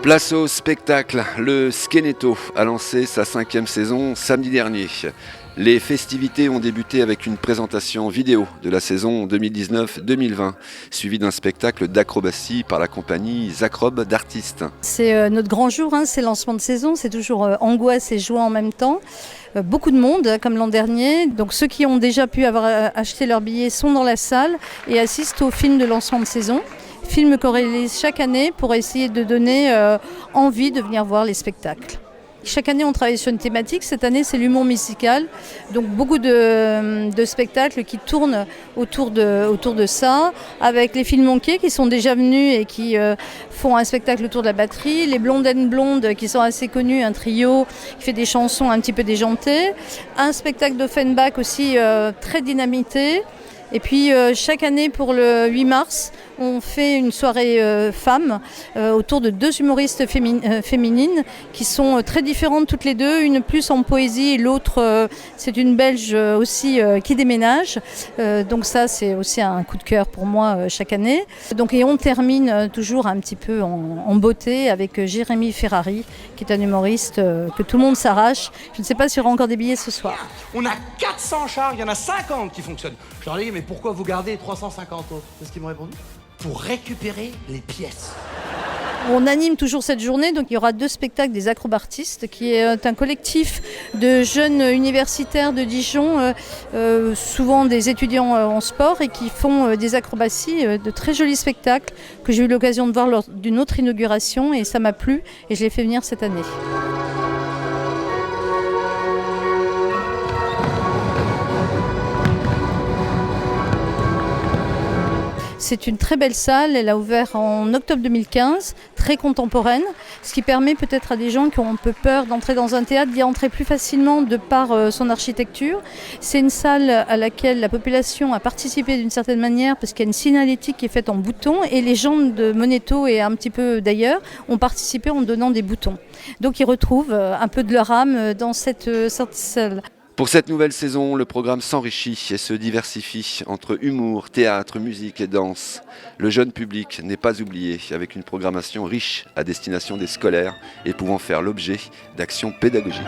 Place au spectacle, le Skeneto a lancé sa 5e saison samedi dernier. Les festivités ont débuté avec une présentation vidéo de la saison 2019-2020, suivie d'un spectacle d'acrobatie par la compagnie Zacrob d'artistes. C'est notre grand jour, c'est le lancement de saison, c'est toujours angoisse et joie en même temps. Beaucoup de monde, comme l'an dernier. Donc ceux qui ont déjà pu avoir acheté leur billet sont dans la salle et assistent au film de lancement de saison. Film qu'on réalise chaque année pour essayer de donner envie de venir voir les spectacles. Chaque année, on travaille sur une thématique. Cette année, c'est l'humour musical. Donc, beaucoup de spectacles qui tournent autour de ça, avec les Filles Manquées qui sont déjà venus et qui font un spectacle autour de la batterie. Les Blondes and Blondes qui sont assez connus, un trio qui fait des chansons un petit peu déjantées. Un spectacle d'Offenbach aussi très dynamité. Et puis chaque année pour le 8 mars, on fait une soirée femmes autour de 2 humoristes féminines qui sont très différentes toutes les deux, une plus en poésie et l'autre c'est une Belge aussi qui déménage. Donc ça c'est aussi un coup de cœur pour moi chaque année. Donc, et on termine toujours un petit peu en beauté avec Jérémy Ferrari qui est un humoriste que tout le monde s'arrache. Je ne sais pas s'il y aura encore des billets ce soir. On a 400 chars, il y en a 50 qui fonctionnent. Je leur ai dit, mais pourquoi vous gardez 350 autres? C'est ce qu'ils m'ont répondu. Pour récupérer les pièces. On anime toujours cette journée, donc il y aura 2 spectacles des acrobatistes, qui est un collectif de jeunes universitaires de Dijon, souvent des étudiants en sport, et qui font des acrobaties, de très jolis spectacles que j'ai eu l'occasion de voir lors d'une autre inauguration, et ça m'a plu, et je l'ai fait venir cette année. C'est une très belle salle, elle a ouvert en octobre 2015, très contemporaine, ce qui permet peut-être à des gens qui ont un peu peur d'entrer dans un théâtre d'y entrer plus facilement de par son architecture. C'est une salle à laquelle la population a participé d'une certaine manière parce qu'il y a une signalétique qui est faite en boutons et les gens de Moneto et un petit peu d'ailleurs ont participé en donnant des boutons. Donc ils retrouvent un peu de leur âme dans cette salle. Pour cette nouvelle saison, le programme s'enrichit et se diversifie entre humour, théâtre, musique et danse. Le jeune public n'est pas oublié, avec une programmation riche à destination des scolaires et pouvant faire l'objet d'actions pédagogiques.